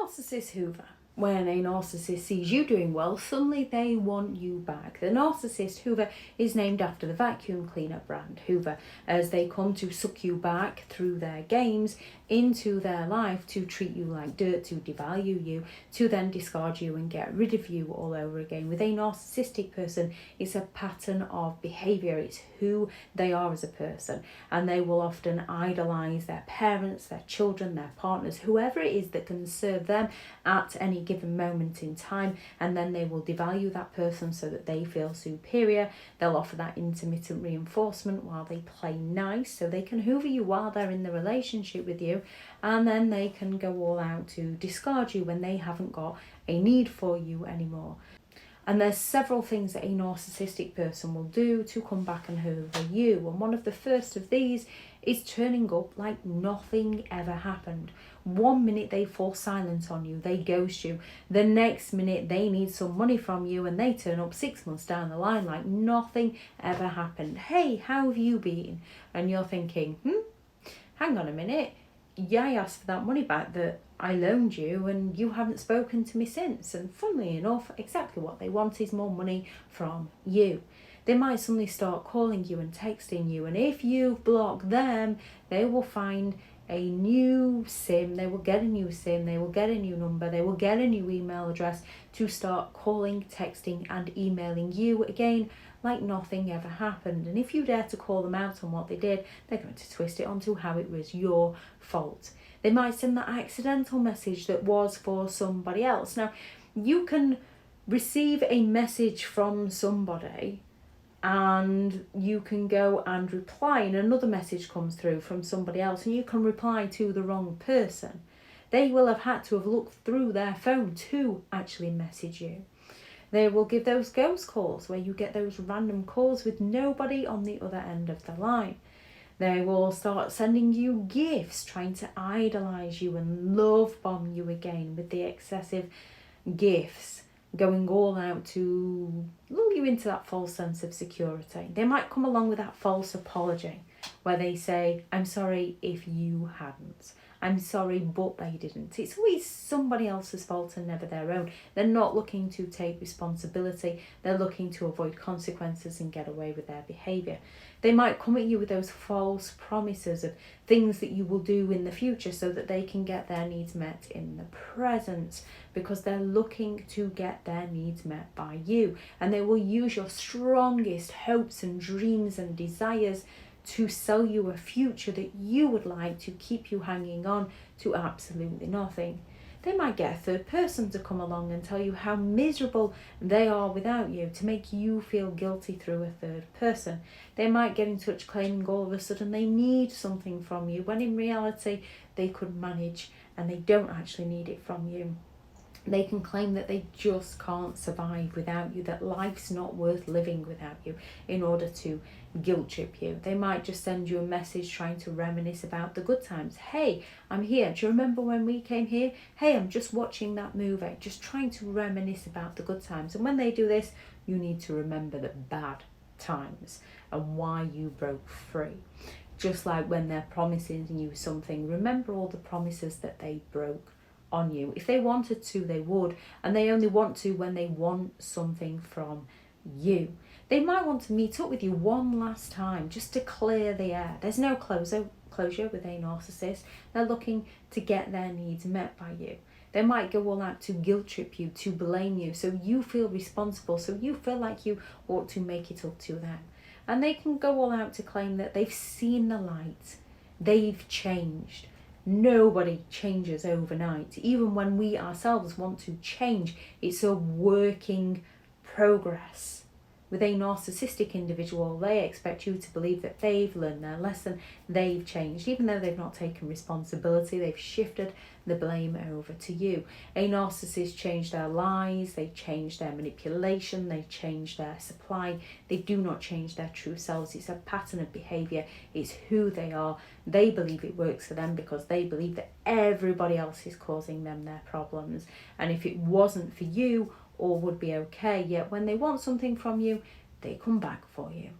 Narcissist Hoover. When a narcissist sees you doing well, suddenly they want you back. The Narcissist Hoover is named after the vacuum cleaner brand Hoover, as they come to suck you back through their games into their life to treat you like dirt, to devalue you, to then discard you and get rid of you all over again. With a narcissistic person, it's a pattern of behaviour. It's who they are as a person, and they will often idolise their parents, their children, their partners, whoever it is that can serve them at any given moment in time, and then they will devalue that person so that they feel superior. They'll offer that intermittent reinforcement while they play nice, so they can hoover you while they're in the relationship with you, and then they can go all out to discard you when they haven't got a need for you anymore. And there's several things that a narcissistic person will do to come back and hoover you. And one of the first of these is turning up like nothing ever happened. 1 minute they fall silent on you, they ghost you. The next minute they need some money from you and they turn up 6 months down the line like nothing ever happened. Hey, how have you been? And you're thinking, hang on a minute. Yeah, I asked for that money back that I loaned you and you haven't spoken to me since. And funnily enough, exactly what they want is more money from you. They might suddenly start calling you and texting you, and if you've blocked them, they will find a new SIM, they will get a new SIM, they will get a new number, they will get a new email address to start calling, texting and emailing you again like nothing ever happened. And if you dare to call them out on what they did, they're going to twist it onto how it was your fault. They might send that accidental message that was for somebody else. Now, you can receive a message from somebody and you can go and reply, and another message comes through from somebody else and you can reply to the wrong person. They will have had to have looked through their phone to actually message you. They will give those ghost calls where you get those random calls with nobody on the other end of the line. They will start sending you gifts, trying to idolise you and love bomb you again with the excessive gifts, going all out to lull you into that false sense of security. They might come along with that false apology where they say, I'm sorry if you hadn't. I'm sorry, but they didn't. It's always somebody else's fault and never their own. They're not looking to take responsibility. They're looking to avoid consequences and get away with their behaviour. They might come at you with those false promises of things that you will do in the future so that they can get their needs met in the present, because they're looking to get their needs met by you. And they will use your strongest hopes and dreams and desires to sell you a future that you would like to keep you hanging on to absolutely nothing. They might get a third person to come along and tell you how miserable they are without you, to make you feel guilty through a third person. They might get in touch claiming all of a sudden they need something from you, when in reality they could manage and they don't actually need it from you. They can claim that they just can't survive without you, that life's not worth living without you, in order to guilt trip you. They might just send you a message trying to reminisce about the good times. Hey, I'm here. Do you remember when we came here? Hey, I'm just watching that movie. Just trying to reminisce about the good times. And when they do this, you need to remember the bad times and why you broke free. Just like when they're promising you something, remember all the promises that they broke on you. If they wanted to, they would, and they only want to when they want something from you. They might want to meet up with you one last time just to clear the air. There's no closure with a narcissist. They're looking to get their needs met by you. They might go all out to guilt trip you, to blame you, so you feel responsible, so you feel like you ought to make it up to them. And they can go all out to claim that they've seen the light, they've changed. Nobody changes overnight. Even when we ourselves want to change, it's a working progress. With a narcissistic individual, they expect you to believe that they've learned their lesson, they've changed, even though they've not taken responsibility, they've shifted the blame over to you. A narcissist changed their lies, they change their manipulation, they change their supply, they do not change their true selves. It's a pattern of behaviour, it's who they are. They believe it works for them because they believe that everybody else is causing them their problems. And if it wasn't for you, all would be okay. Yet when they want something from you, they come back for you.